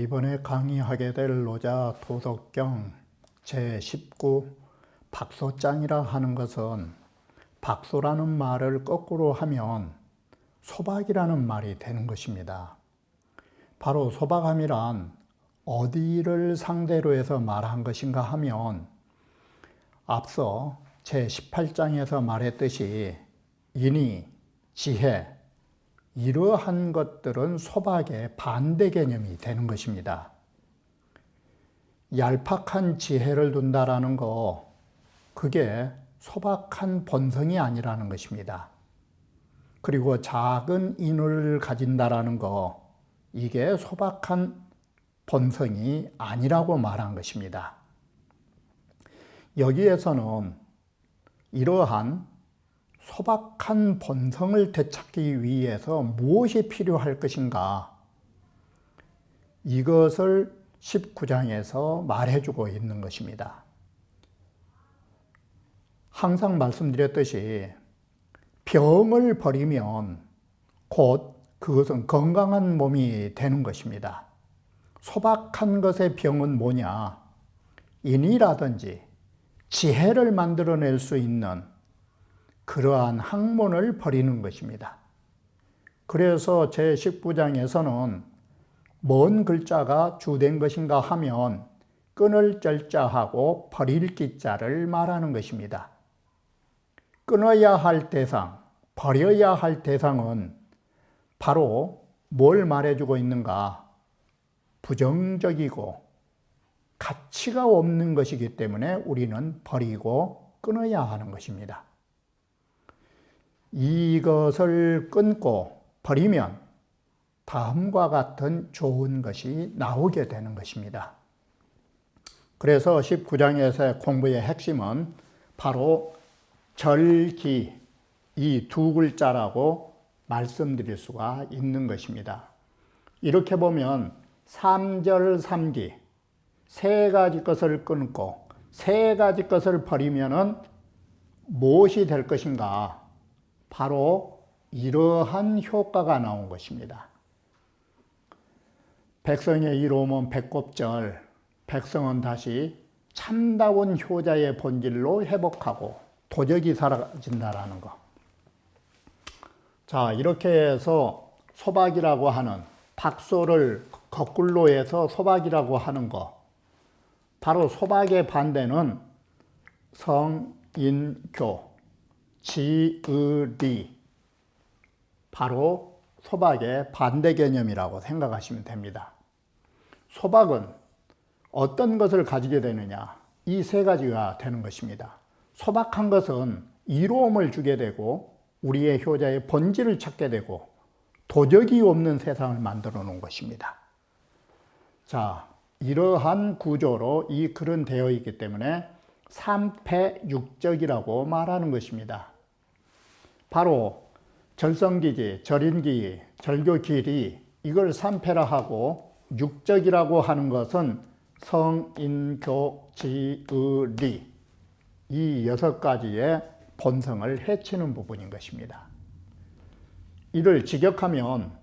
이번에 강의하게 될 노자 도덕경 제19 박소장이라 하는 것은 박소라는 말을 거꾸로 하면 소박이라는 말이 되는 것입니다. 바로 소박함이란 어디를 상대로 해서 말한 것인가 하면 앞서 제18장에서 말했듯이 인의, 지혜, 이러한 것들은 소박의 반대 개념이 되는 것입니다. 얄팍한 지혜를 둔다라는 거, 그게 소박한 본성이 아니라는 것입니다. 그리고 작은 인을 가진다라는 거, 이게 소박한 본성이 아니라고 말한 것입니다. 여기에서는 이러한 소박한 본성을 되찾기 위해서 무엇이 필요할 것인가? 이것을 19장에서 말해주고 있는 것입니다. 항상 말씀드렸듯이 병을 버리면 곧 그것은 건강한 몸이 되는 것입니다. 소박한 것의 병은 뭐냐? 인이라든지 지혜를 만들어낼 수 있는 그러한 학문을 버리는 것입니다. 그래서 제19장에서는 뭔 글자가 주된 것인가 하면 끊을 절자하고 버릴 기자를 말하는 것입니다. 끊어야 할 대상, 버려야 할 대상은 바로 뭘 말해주고 있는가? 부정적이고 가치가 없는 것이기 때문에 우리는 버리고 끊어야 하는 것입니다. 이것을 끊고 버리면 다음과 같은 좋은 것이 나오게 되는 것입니다. 그래서 19장에서의 공부의 핵심은 바로 절기, 이 두 글자라고 말씀드릴 수가 있는 것입니다. 이렇게 보면 3절 3기, 세 가지 것을 끊고 세 가지 것을 버리면은 무엇이 될 것인가? 바로 이러한 효과가 나온 것입니다. 백성의 이로움은 배꼽절, 백성은 다시 참다운 효자의 본질로 회복하고 도적이 사라진다라는 거. 자, 이렇게 해서 소박이라고 하는 박소를 거꾸로 해서 소박이라고 하는 거. 바로 소박의 반대는 성인교, 지의리, 바로 소박의 반대 개념이라고 생각하시면 됩니다. 소박은 어떤 것을 가지게 되느냐? 이 세 가지가 되는 것입니다. 소박한 것은 이로움을 주게 되고 우리의 효자의 본질을 찾게 되고 도적이 없는 세상을 만들어 놓은 것입니다. 자, 이러한 구조로 이 글은 되어 있기 때문에 삼패육적이라고 말하는 것입니다. 바로 절성기지, 절인기, 절교길이 이걸 삼패라 하고 육적이라고 하는 것은 성인교, 지의리 이 6가지의 본성을 해치는 부분인 것입니다. 이를 직역하면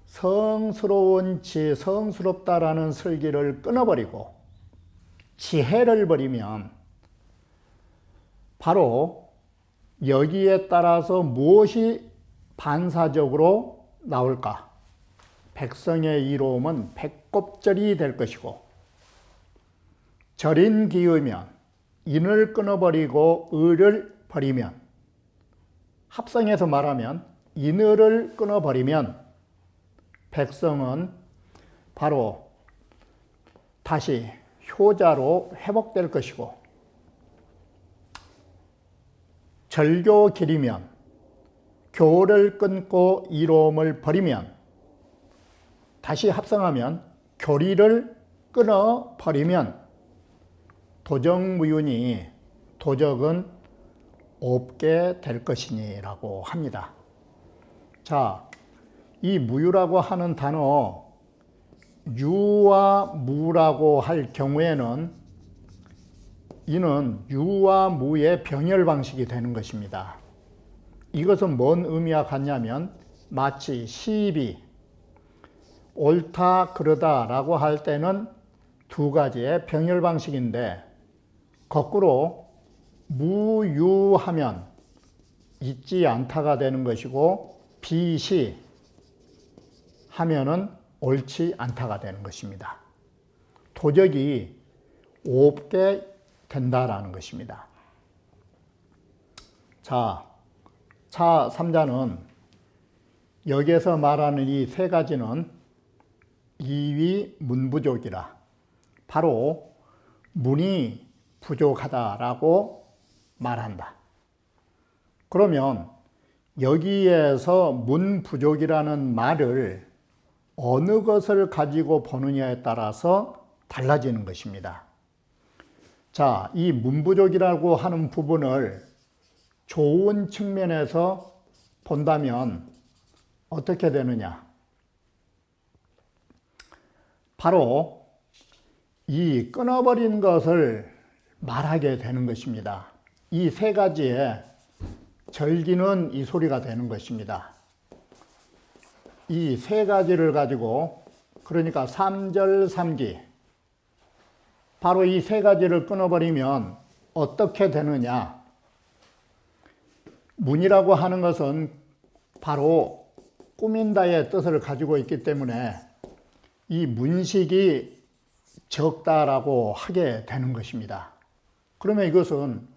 성스러운 지, 성스럽다라는 슬기를 끊어버리고 지혜를 버리면 바로 여기에 따라서 무엇이 반사적으로 나올까? 백성의 이로움은 배꼽절이 될 것이고 절인 기으면 인을 끊어버리고 의를 버리면 합성해서 말하면 인의를 끊어버리면 백성은 바로 다시 효자로 회복될 것이고 절교 길이면 교를 끊고 이로움을 버리면 다시 합성하면 교리를 끊어버리면 도적무윤이 도적은 없게 될 것이니라고 합니다. 자, 이 무유라고 하는 단어, 유와 무라고 할 경우에는 이는 유와 무의 병렬 방식이 되는 것입니다. 이것은 뭔 의미와 같냐면 마치 시비, 옳다 그르다 라고 할 때는 두 가지의 병렬 방식인데, 거꾸로 무유하면 있지 않다가 되는 것이고, 비시 하면은 옳지 않다가 되는 것입니다. 도적이 없게 된다라는 것입니다. 자, 차 3자는 여기에서 말하는 이 세 가지는 이위 문부족이라, 바로 문이 부족하다라고 말한다. 그러면 여기에서 문부족이라는 말을 어느 것을 가지고 보느냐에 따라서 달라지는 것입니다. 자, 이 문부족이라고 하는 부분을 좋은 측면에서 본다면 어떻게 되느냐? 바로 이 끊어버린 것을 말하게 되는 것입니다. 이 세 가지에 절기는 이 소리가 되는 것입니다. 이 세 가지를 가지고, 그러니까 3절 3기, 바로 이 세 가지를 끊어버리면 어떻게 되느냐? 문이라고 하는 것은 바로 꾸민다의 뜻을 가지고 있기 때문에 이 문식이 적다라고 하게 되는 것입니다. 그러면 이것은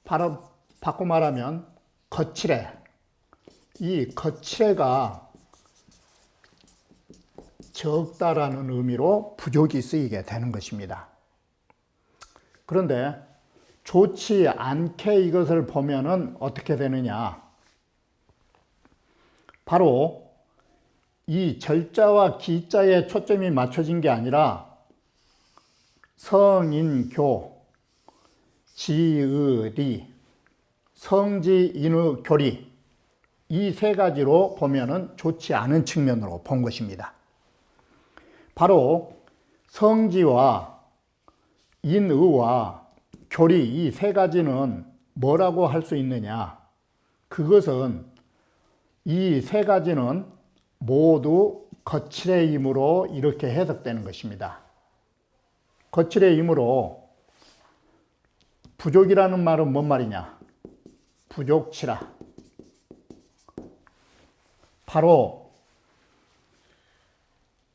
바로 바꿔 말하면 거칠해, 이 거칠해가 적다라는 의미로 부족이 쓰이게 되는 것입니다. 그런데 좋지 않게 이것을 보면은 어떻게 되느냐? 바로 이 절자와 기자에 초점이 맞춰진 게 아니라 성인교, 지의리, 성지인의 교리, 이 세 가지로 보면은 좋지 않은 측면으로 본 것입니다. 바로 성지와 인의와 교리, 이 세 가지는 뭐라고 할 수 있느냐? 그것은 이 세 가지는 모두 거칠의 힘으로 이렇게 해석되는 것입니다. 거칠의 힘으로 부족이라는 말은 뭔 말이냐? 부족치라. 바로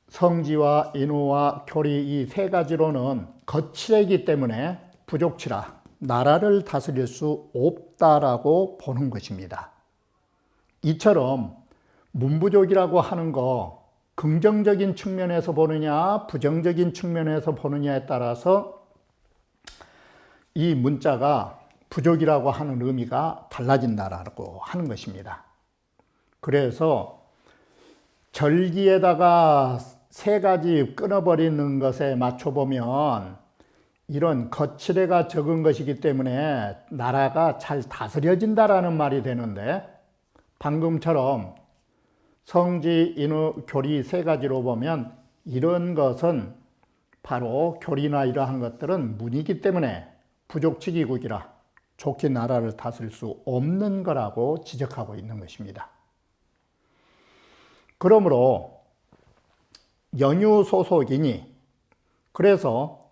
성지와 인후와 교리 이 세 가지로는 거칠이기 때문에 부족치라, 나라를 다스릴 수 없다라고 보는 것입니다. 이처럼 문부족이라고 하는 거 긍정적인 측면에서 보느냐 부정적인 측면에서 보느냐에 따라서 이 문자가 부족이라고 하는 의미가 달라진다라고 하는 것입니다. 그래서 절기에다가 세 가지 끊어버리는 것에 맞춰보면 이런 거칠애가 적은 것이기 때문에 나라가 잘 다스려진다라는 말이 되는데, 방금처럼 성지, 인후, 교리 세 가지로 보면 이런 것은 바로 교리나 이러한 것들은 문이기 때문에 부족치기국이라 좋게 나라를 다스릴 수 없는 거라고 지적하고 있는 것입니다. 그러므로 영유소속이니, 그래서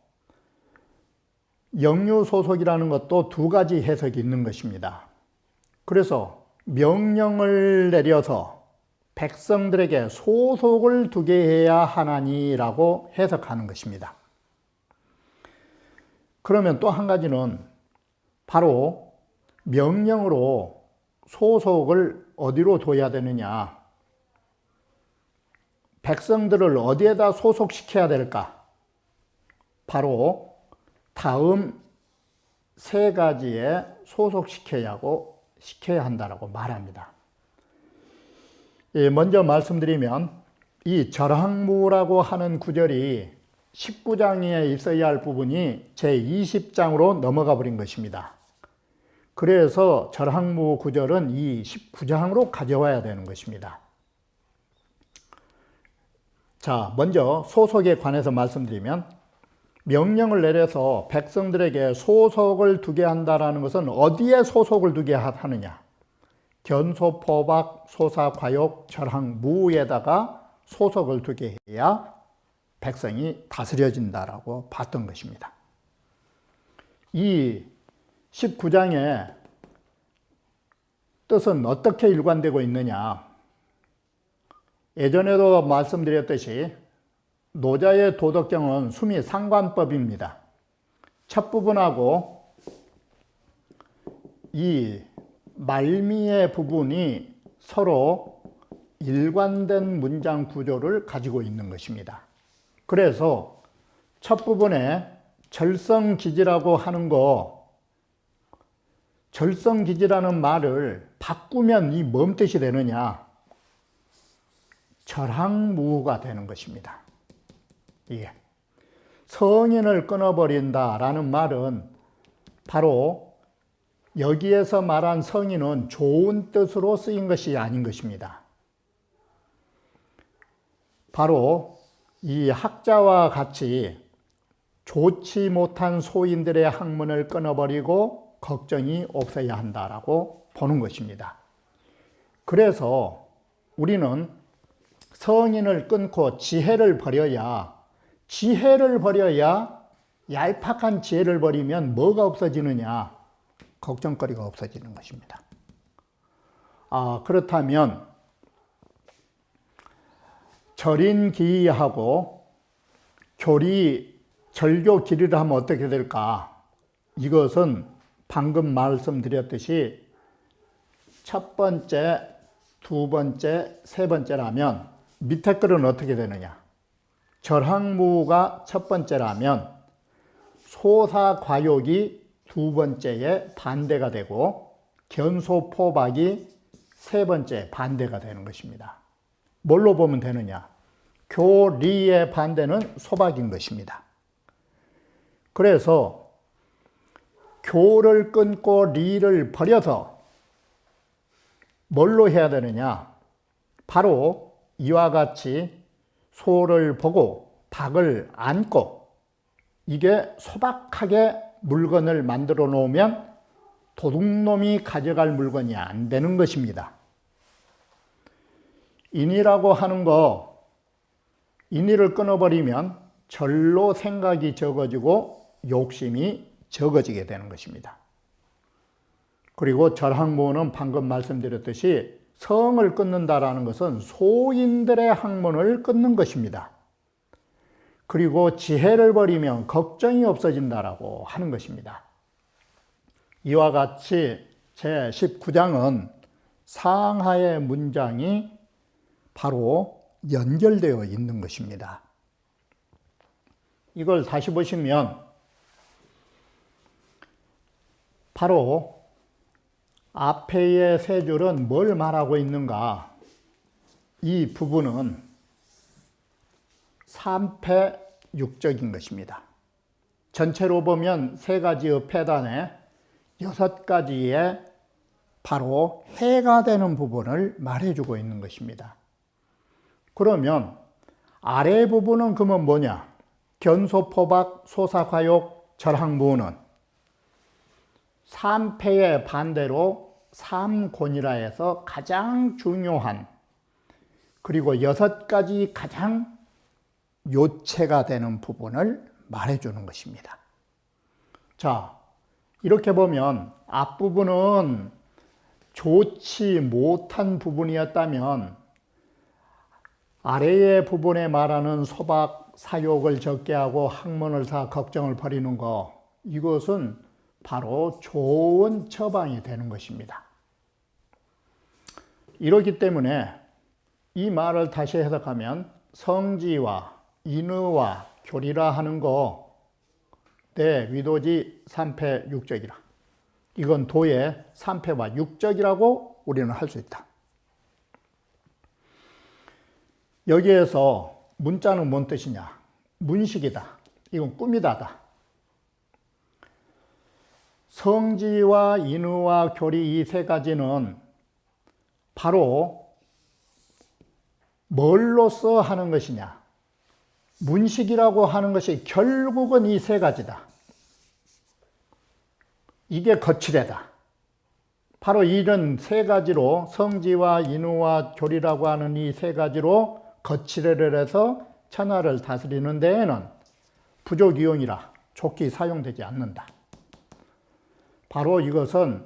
영유소속이라는 것도 두 가지 해석이 있는 것입니다. 그래서 명령을 내려서 백성들에게 소속을 두게 해야 하나니라고 해석하는 것입니다. 그러면 또 한 가지는 바로 명령으로 소속을 어디로 둬야 되느냐, 백성들을 어디에다 소속시켜야 될까? 바로 다음 세 가지에 소속시켜야 한다고 말합니다. 먼저 말씀드리면 이 절항무라고 하는 구절이 19장에 있어야 할 부분이 제20장으로 넘어가 버린 것입니다. 그래서 절항무 구절은 이 19장으로 가져와야 되는 것입니다. 자, 먼저 소속에 관해서 말씀드리면, 명령을 내려서 백성들에게 소속을 두게 한다라는 것은 어디에 소속을 두게 하느냐? 견소, 포박, 소사, 과욕, 절항, 무에다가 소속을 두게 해야 백성이 다스려진다라고 봤던 것입니다. 이 19장의 뜻은 어떻게 일관되고 있느냐? 예전에도 말씀드렸듯이 노자의 도덕경은 수미 상관법입니다. 첫 부분하고 이 말미의 부분이 서로 일관된 문장 구조를 가지고 있는 것입니다. 그래서 첫 부분에 절성기지라고 하는 거, 절성기지라는 말을 바꾸면 이 뭔 뜻이 되느냐? 절항무가 되는 것입니다. 이게 성인을 끊어버린다라는 말은 바로 여기에서 말한 성인은 좋은 뜻으로 쓰인 것이 아닌 것입니다. 바로 이 학자와 같이 좋지 못한 소인들의 학문을 끊어버리고 걱정이 없어야 한다라고 보는 것입니다. 그래서 우리는 성인을 끊고 지혜를 버려야 얄팍한 지혜를 버리면 뭐가 없어지느냐? 걱정거리가 없어지는 것입니다. 그렇다면 절인기하고 절교 기리를 하면 어떻게 될까? 이것은 방금 말씀드렸듯이 첫 번째, 두 번째, 세 번째라면 밑에 글은 어떻게 되느냐? 절항무가 첫 번째라면 소사과욕이 두 번째에 반대가 되고 견소포박이 세 번째 반대가 되는 것입니다. 뭘로 보면 되느냐? 교리의 반대는 소박인 것입니다. 그래서 교를 끊고 리를 버려서 뭘로 해야 되느냐? 바로 이와 같이 소를 보고 박을 안고 이게 소박하게 물건을 만들어 놓으면 도둑놈이 가져갈 물건이 안 되는 것입니다. 인이라고 하는 거, 인의를 끊어버리면 절로 생각이 적어지고 욕심이 적어지게 되는 것입니다. 그리고 절항무는 방금 말씀드렸듯이 성을 끊는다라는 것은 소인들의 학문을 끊는 것입니다. 그리고 지혜를 버리면 걱정이 없어진다라고 하는 것입니다. 이와 같이 제19장은 상하의 문장이 바로 연결되어 있는 것입니다. 이걸 다시 보시면 바로 앞에의 세 줄은 뭘 말하고 있는가? 이 부분은 삼패육적인 것입니다. 전체로 보면 세 가지의 패단에 6가지의 바로 해가 되는 부분을 말해주고 있는 것입니다. 그러면 아래 부분은 그러면 뭐냐? 견소포박, 소사과욕, 절항무는 삼패의 반대로 삼곤이라 해서 가장 중요한 그리고 6가지 가장 요체가 되는 부분을 말해주는 것입니다. 자, 이렇게 보면 앞부분은 좋지 못한 부분이었다면 아래의 부분에 말하는 소박, 사욕을 적게 하고 학문을 사 걱정을 버리는 거, 이것은 바로 좋은 처방이 되는 것입니다. 이렇기 때문에 이 말을 다시 해석하면 성지와 인의와 교리라 하는 거, 내 위도지 삼패육적이라. 이건 도의 삼패와 육적이라고 우리는 할 수 있다. 여기에서 문자는 뭔 뜻이냐? 문식이다. 이건 꾸미다다. 성지와 인의와 교리 이 세 가지는 바로 뭘로써 하는 것이냐? 문식이라고 하는 것이 결국은 이 세 가지다. 이게 거칠애다. 바로 이런 세 가지로 성지와 인의와 교리라고 하는 이 세 가지로 거칠애를 해서 천하를 다스리는 데에는 부족이용이라 좋게 사용되지 않는다. 바로 이것은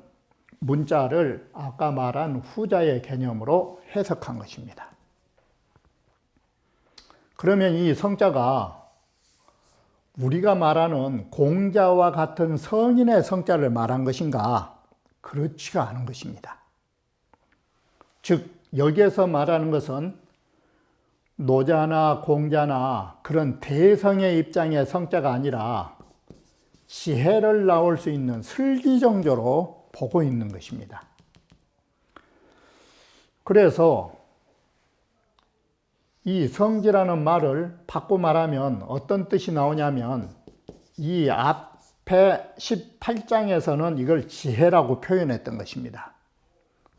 문자를 아까 말한 후자의 개념으로 해석한 것입니다. 그러면 이 성자가 우리가 말하는 공자와 같은 성인의 성자를 말한 것인가? 그렇지가 않은 것입니다. 즉 여기에서 말하는 것은 노자나 공자나 그런 대성의 입장의 성자가 아니라 지혜를 나올 수 있는 슬기정조로 보고 있는 것입니다. 그래서 이 성지라는 말을 바꿔 말하면 어떤 뜻이 나오냐면 이 앞에 18장에서는 이걸 지혜라고 표현했던 것입니다.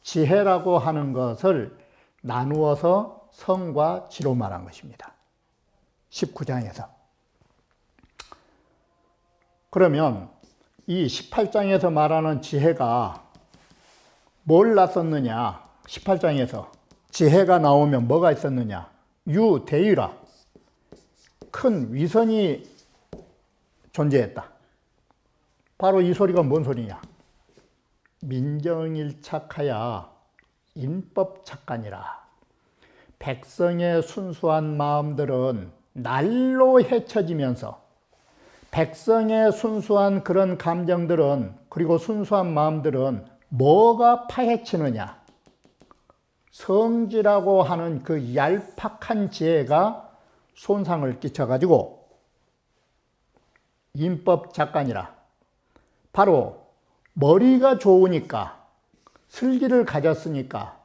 지혜라고 하는 것을 나누어서 성과 지로 말한 것입니다. 19장에서. 그러면 이 18장에서 말하는 지혜가 뭘 낳았느냐? 18장에서 지혜가 나오면 뭐가 있었느냐? 유대유라. 큰 위선이 존재했다. 바로 이 소리가 뭔 소리냐? 민정일착하야 인법착간이라. 백성의 순수한 마음들은 날로 헤쳐지면서 백성의 순수한 그런 감정들은 그리고 순수한 마음들은 뭐가 파헤치느냐? 성지라고 하는 그 얄팍한 지혜가 손상을 끼쳐가지고 인법작간이라. 바로 머리가 좋으니까 슬기를 가졌으니까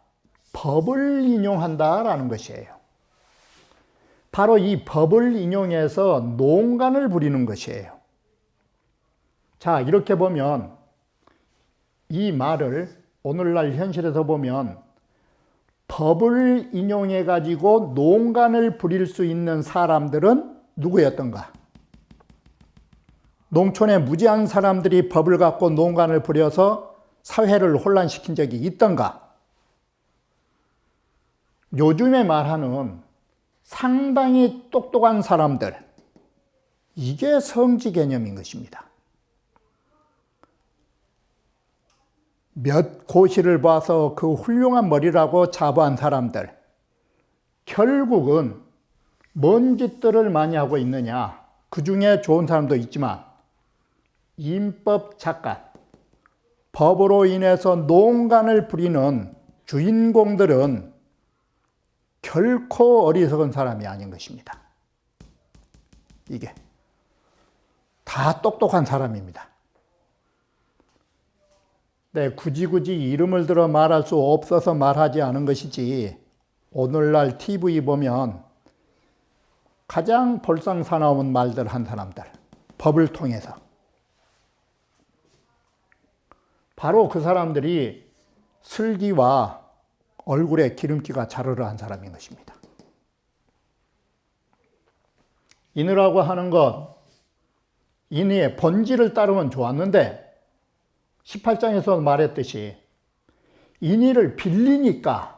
법을 인용한다라는 것이에요. 바로 이 법을 인용해서 농간을 부리는 것이에요. 자, 이렇게 보면 이 말을 오늘날 현실에서 보면 법을 인용해 가지고 농간을 부릴 수 있는 사람들은 누구였던가? 농촌에 무지한 사람들이 법을 갖고 농간을 부려서 사회를 혼란시킨 적이 있던가? 요즘에 말하는 상당히 똑똑한 사람들, 이게 성지 개념인 것입니다. 몇 고시를 봐서 그 훌륭한 머리라고 자부한 사람들, 결국은 뭔 짓들을 많이 하고 있느냐? 그 중에 좋은 사람도 있지만 인법작간, 법으로 인해서 농간을 부리는 주인공들은 결코 어리석은 사람이 아닌 것입니다. 이게 다 똑똑한 사람입니다. 네, 굳이 이름을 들어 말할 수 없어서 말하지 않은 것이지, 오늘날 TV 보면 가장 볼상사나운 말들 한 사람들, 법을 통해서 바로 그 사람들이 슬기와 얼굴에 기름기가 자르르한 사람인 것입니다. 인의라고 하는 것, 인의의 본질을 따르면 좋았는데 18장에서 말했듯이 인의를 빌리니까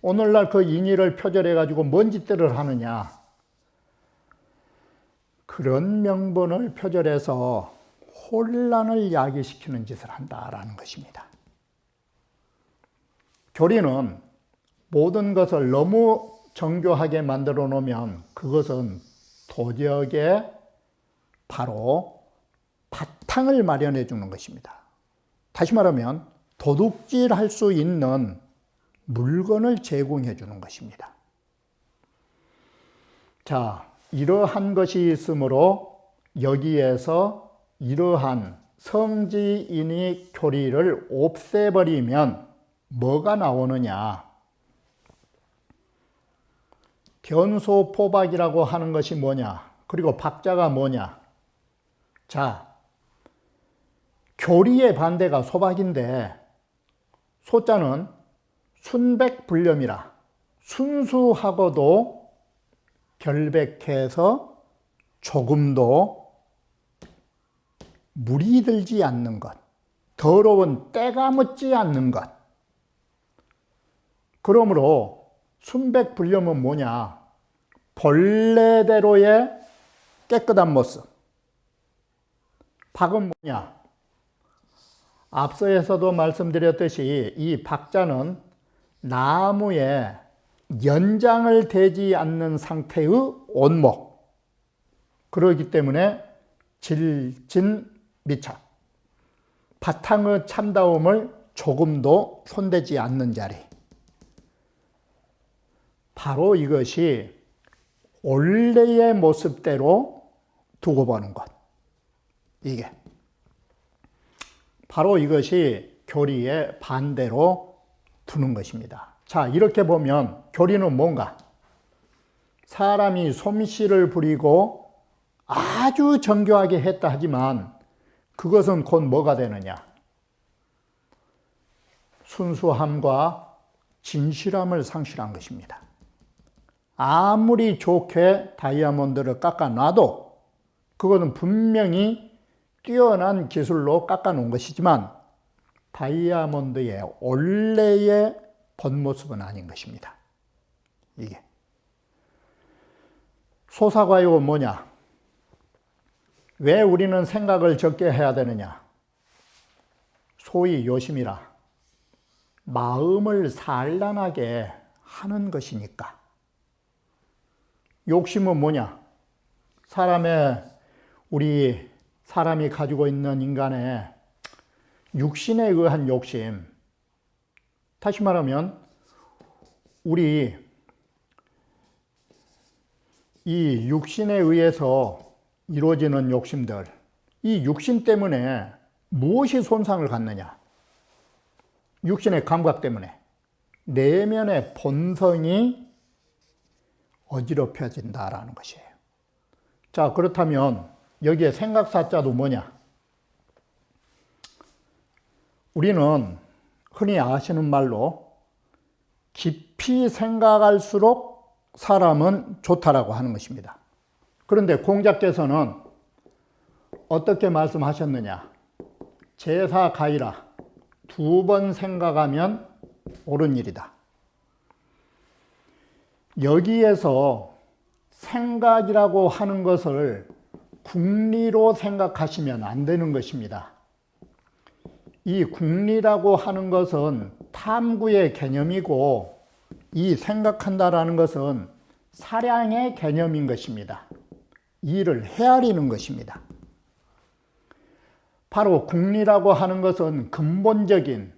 오늘날 그 인의를 표절해 가지고 뭔 짓들을 하느냐? 그런 명분을 표절해서 혼란을 야기시키는 짓을 한다라는 것입니다. 교리는 모든 것을 너무 정교하게 만들어 놓으면 그것은 도덕의 바로 바탕을 마련해 주는 것입니다. 다시 말하면 도둑질할 수 있는 물건을 제공해 주는 것입니다. 자, 이러한 것이 있으므로 여기에서 이러한 성지인의 교리를 없애버리면 뭐가 나오느냐? 변소포박이라고 하는 것이 뭐냐? 그리고 박자가 뭐냐? 자, 교리의 반대가 소박인데 소자는 순백불념이라 순수하고도 결백해서 조금도 물이 들지 않는 것, 더러운 때가 묻지 않는 것. 그러므로 순백불념은 뭐냐? 본래대로의 깨끗한 모습. 박은 뭐냐? 앞서에서도 말씀드렸듯이 이 박자는 나무에 연장을 대지 않는 상태의 온목. 그렇기 때문에 질진미착. 바탕의 참다움을 조금도 손대지 않는 자리. 바로 이것이 원래의 모습대로 두고 보는 것. 이게. 바로 이것이 교리의 반대로 두는 것입니다. 자, 이렇게 보면 교리는 뭔가? 사람이 솜씨를 부리고 아주 정교하게 했다 하지만 그것은 곧 뭐가 되느냐? 순수함과 진실함을 상실한 것입니다. 아무리 좋게 다이아몬드를 깎아놔도 그것은 분명히 뛰어난 기술로 깎아놓은 것이지만 다이아몬드의 원래의 본 모습은 아닌 것입니다. 이게. 소사과욕은 뭐냐? 왜 우리는 생각을 적게 해야 되느냐? 소위 요심이라 마음을 산란하게 하는 것이니까. 욕심은 뭐냐? 우리 사람이 가지고 있는 인간의 육신에 의한 욕심. 다시 말하면 우리 이 육신에 의해서 이루어지는 욕심들, 이 육신 때문에 무엇이 손상을 갖느냐? 육신의 감각 때문에 내면의 본성이 어지럽혀진다라는 것이에요. 자, 그렇다면 여기에 생각사자도 뭐냐? 우리는 흔히 아시는 말로 깊이 생각할수록 사람은 좋다라고 하는 것입니다. 그런데 공자께서는 어떻게 말씀하셨느냐? 제사가이라 2번 생각하면 옳은 일이다. 여기에서 생각이라고 하는 것을 궁리로 생각하시면 안 되는 것입니다. 이 궁리라고 하는 것은 탐구의 개념이고 이 생각한다라는 것은 사량의 개념인 것입니다. 이를 헤아리는 것입니다. 바로 궁리라고 하는 것은 근본적인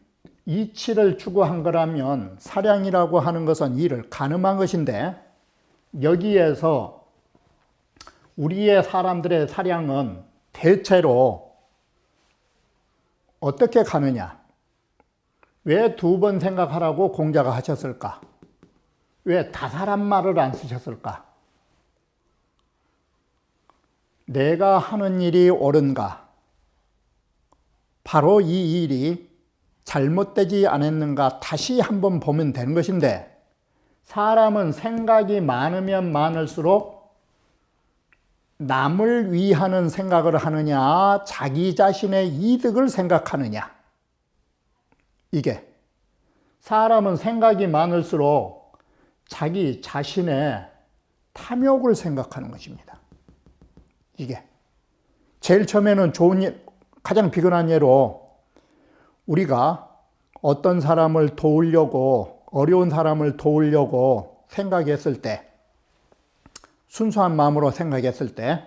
이치를 추구한 거라면 사량이라고 하는 것은 이를 가늠한 것인데 여기에서 우리의 사람들의 사량은 대체로 어떻게 가느냐? 왜 2번 생각하라고 공자가 하셨을까? 왜 다사란 말을 안 쓰셨을까? 내가 하는 일이 옳은가? 바로 이 일이 잘못되지 않았는가 다시 한번 보면 되는 것인데 사람은 생각이 많으면 많을수록 남을 위하는 생각을 하느냐 자기 자신의 이득을 생각하느냐 이게 사람은 생각이 많을수록 자기 자신의 탐욕을 생각하는 것입니다. 이게 제일 처음에는 가장 비근한 예로 우리가 어떤 사람을 도우려고 어려운 사람을 도우려고 생각했을 때 순수한 마음으로 생각했을 때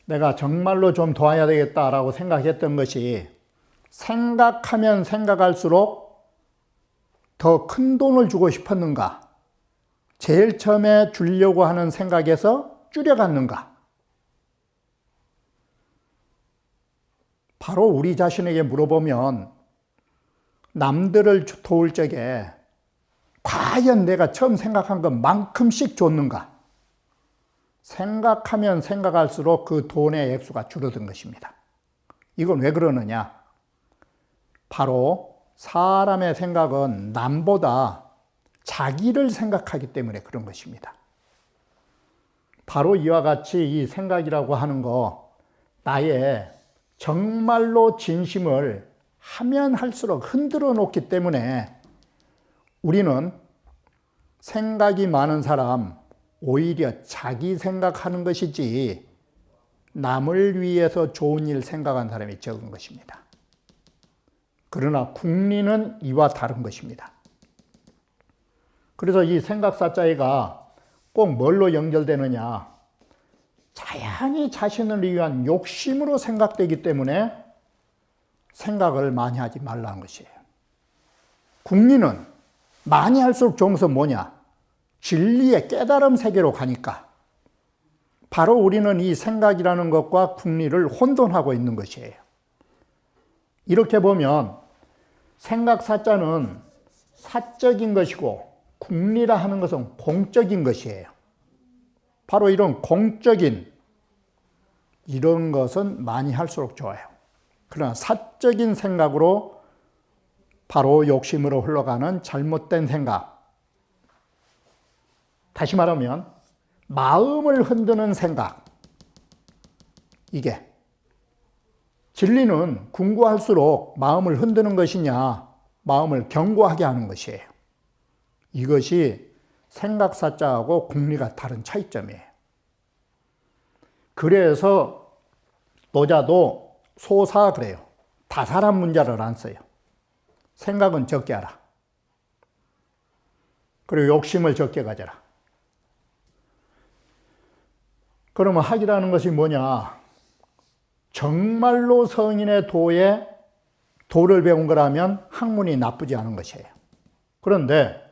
내가 정말로 좀 도와야 되겠다라고 생각했던 것이 생각하면 생각할수록 더 큰 돈을 주고 싶었는가? 제일 처음에 주려고 하는 생각에서 줄여갔는가? 바로 우리 자신에게 물어보면 남들을 도울 적에 과연 내가 처음 생각한 것만큼씩 줬는가? 생각하면 생각할수록 그 돈의 액수가 줄어든 것입니다. 이건 왜 그러느냐? 바로 사람의 생각은 남보다 자기를 생각하기 때문에 그런 것입니다. 바로 이와 같이 이 생각이라고 하는 거, 나의 정말로 진심을 하면 할수록 흔들어 놓기 때문에 우리는 생각이 많은 사람, 오히려 자기 생각하는 것이지 남을 위해서 좋은 일 생각한 사람이 적은 것입니다. 그러나 국리는 이와 다른 것입니다. 그래서 이 생각사자가 꼭 뭘로 연결되느냐? 자연히 자신을 위한 욕심으로 생각되기 때문에 생각을 많이 하지 말라는 것이에요. 국리는 많이 할수록 좋은 것은 뭐냐? 진리의 깨달음 세계로 가니까 바로 우리는 이 생각이라는 것과 국리를 혼돈하고 있는 것이에요. 이렇게 보면 생각사자는 사적인 것이고 국리라 하는 것은 공적인 것이에요. 바로 이런 공적인 이런 것은 많이 할수록 좋아요. 그러나 사적인 생각으로 바로 욕심으로 흘러가는 잘못된 생각, 다시 말하면 마음을 흔드는 생각, 이게 진리는 궁구할수록 마음을 흔드는 것이냐, 마음을 견고하게 하는 것이에요. 이것이 생각사자하고 국리가 다른 차이점이에요. 그래서 노자도 소사 그래요. 다사란 문자를 안 써요. 생각은 적게 하라. 그리고 욕심을 적게 가져라. 그러면 학이라는 것이 뭐냐? 정말로 성인의 도를 배운 거라면 학문이 나쁘지 않은 것이에요. 그런데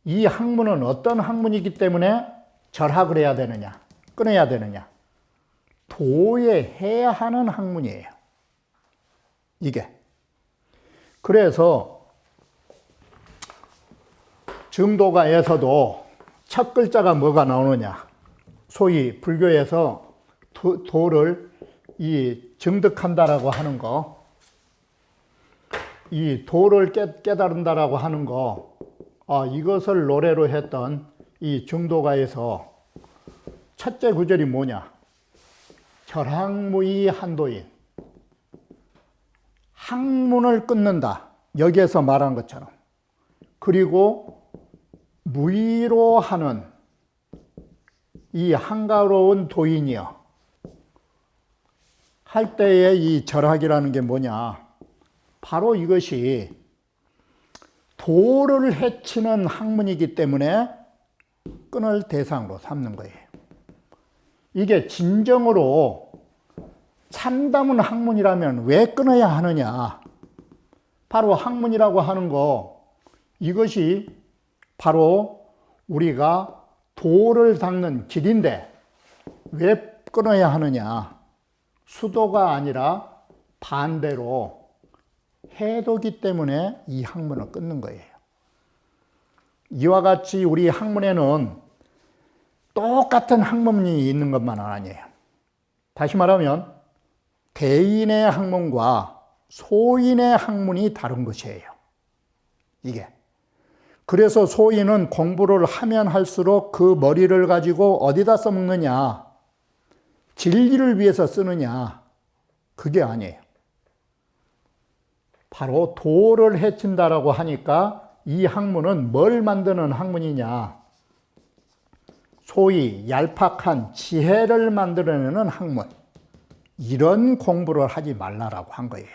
이 학문은 어떤 학문이기 때문에 절학을 해야 되느냐, 끊어야 되느냐? 도에 해야 하는 학문이에요. 이게. 그래서 증도가에서도 첫 글자가 뭐가 나오느냐? 소위 불교에서 도를 증득한다라고 하는 거, 이 도를 깨달은다라고 하는 거, 이것을 노래로 했던 이 증도가에서 첫째 구절이 뭐냐? 절학무의 한도인. 학문을 끊는다. 여기에서 말한 것처럼. 그리고 무의로 하는 이 한가로운 도인이여. 할 때의 이 절학이라는 게 뭐냐? 바로 이것이 도를 해치는 학문이기 때문에 끊을 대상으로 삼는 거예요. 이게 진정으로 참담한 학문이라면 왜 끊어야 하느냐? 바로 학문이라고 하는 거, 이것이 바로 우리가 도를 닦는 길인데 왜 끊어야 하느냐? 수도가 아니라 반대로 해도기 때문에 이 학문을 끊는 거예요. 이와 같이 우리 학문에는 똑같은 학문이 있는 것만 아니에요. 다시 말하면 대인의 학문과 소인의 학문이 다른 것이에요. 이게. 그래서 소인은 공부를 하면 할수록 그 머리를 가지고 어디다 써먹느냐? 진리를 위해서 쓰느냐? 그게 아니에요. 바로 도를 해친다라고 하니까 이 학문은 뭘 만드는 학문이냐? 소위 얄팍한 지혜를 만들어내는 학문. 이런 공부를 하지 말라라고 한 거예요.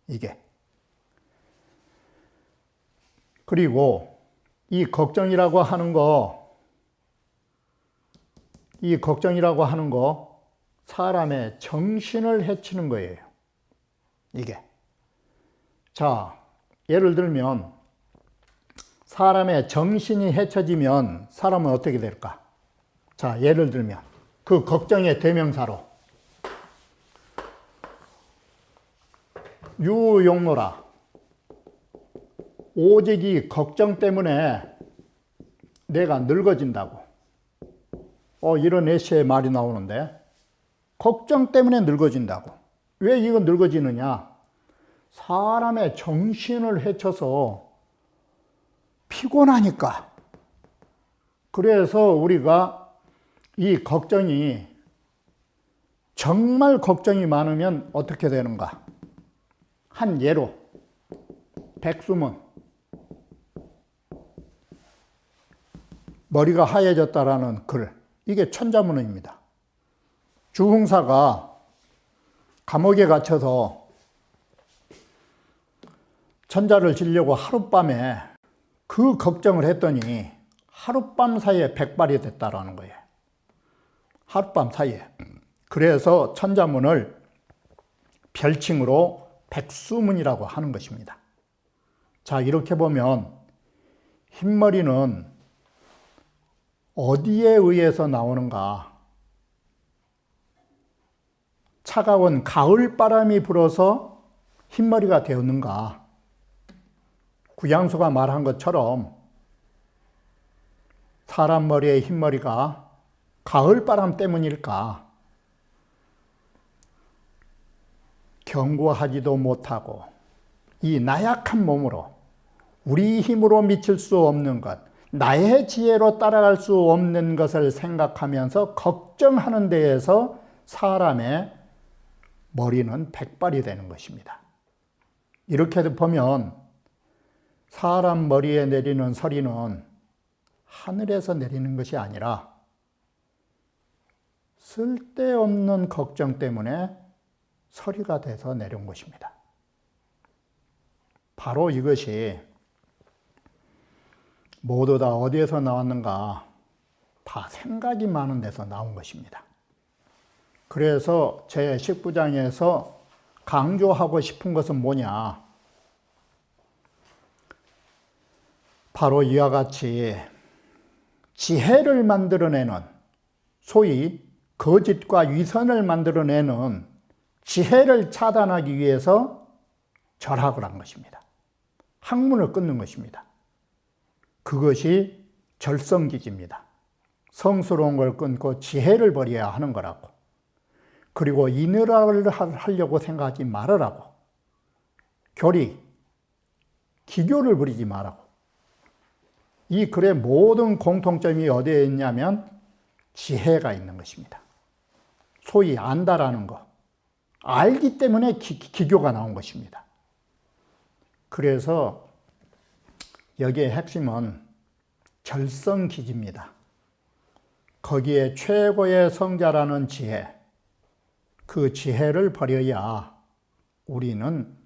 이게. 그리고 이 걱정이라고 하는 거, 사람의 정신을 해치는 거예요. 이게. 자, 예를 들면 사람의 정신이 해쳐지면 사람은 어떻게 될까? 자, 예를 들면 그 걱정의 대명사로 유용노라 오직 이 걱정 때문에 내가 늙어진다고. 이런 에세이 말이 나오는데, 걱정 때문에 늙어진다고. 왜 이거 늙어지느냐? 사람의 정신을 해쳐서 피곤하니까. 그래서 우리가 이 걱정이, 정말 걱정이 많으면 어떻게 되는가? 한 예로, 백수문. 머리가 하얘졌다라는 글. 이게 천자문입니다. 주흥사가 감옥에 갇혀서 천자를 지려고 하룻밤에 그 걱정을 했더니 하룻밤 사이에 백발이 됐다라는 거예요. 하룻밤 사이에. 그래서 천자문을 별칭으로 백수문이라고 하는 것입니다. 자, 이렇게 보면 흰머리는 어디에 의해서 나오는가? 차가운 가을바람이 불어서 흰머리가 되었는가? 구양수가 말한 것처럼 사람 머리의 흰머리가 가을바람 때문일까? 경고하지도 못하고 이 나약한 몸으로 우리 힘으로 미칠 수 없는 것, 나의 지혜로 따라갈 수 없는 것을 생각하면서 걱정하는 데에서 사람의 머리는 백발이 되는 것입니다. 이렇게 보면 사람 머리에 내리는 서리는 하늘에서 내리는 것이 아니라 쓸데없는 걱정 때문에 서리가 돼서 내려온 것입니다. 바로 이것이 모두 다 어디에서 나왔는가? 다 생각이 많은 데서 나온 것입니다. 그래서 제 19장에서 강조하고 싶은 것은 뭐냐? 바로 이와 같이 지혜를 만들어내는, 소위 거짓과 위선을 만들어내는 지혜를 차단하기 위해서 절학을 한 것입니다. 학문을 끊는 것입니다. 그것이 절성기지입니다. 성스러운 걸 끊고 지혜를 버려야 하는 거라고. 그리고 인의를 하려고 생각하지 말으라고. 교리, 기교를 부리지 말라고. 이 글의 모든 공통점이 어디에 있냐면 지혜가 있는 것입니다. 소위 안다라는 것. 알기 때문에 기교가 나온 것입니다. 그래서 여기에 핵심은 절성기지입니다. 거기에 최고의 성자라는 지혜, 그 지혜를 버려야 우리는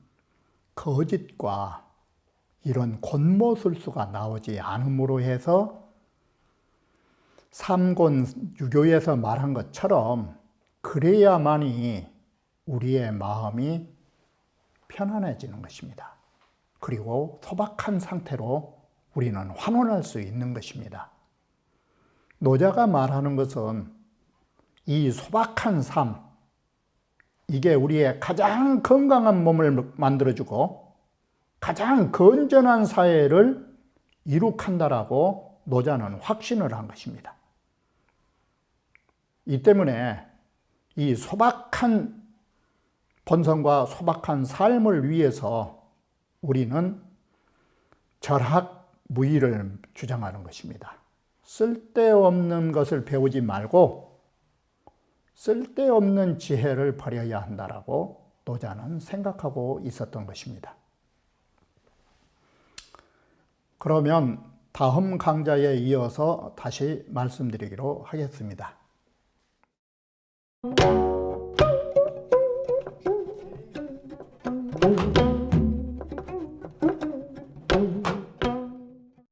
거짓과 이런 곤모술수가 나오지 않음으로 해서 삼곤유교에서 말한 것처럼 그래야만이 우리의 마음이 편안해지는 것입니다. 그리고 소박한 상태로 우리는 환원할 수 있는 것입니다. 노자가 말하는 것은 이 소박한 삶, 이게 우리의 가장 건강한 몸을 만들어주고 가장 건전한 사회를 이룩한다라고 노자는 확신을 한 것입니다. 이 때문에 이 소박한 본성과 소박한 삶을 위해서 우리는 절학무의를 주장하는 것입니다. 쓸데없는 것을 배우지 말고 쓸데없는 지혜를 버려야 한다라고 노자는 생각하고 있었던 것입니다. 그러면 다음 강좌에 이어서 다시 말씀드리기로 하겠습니다.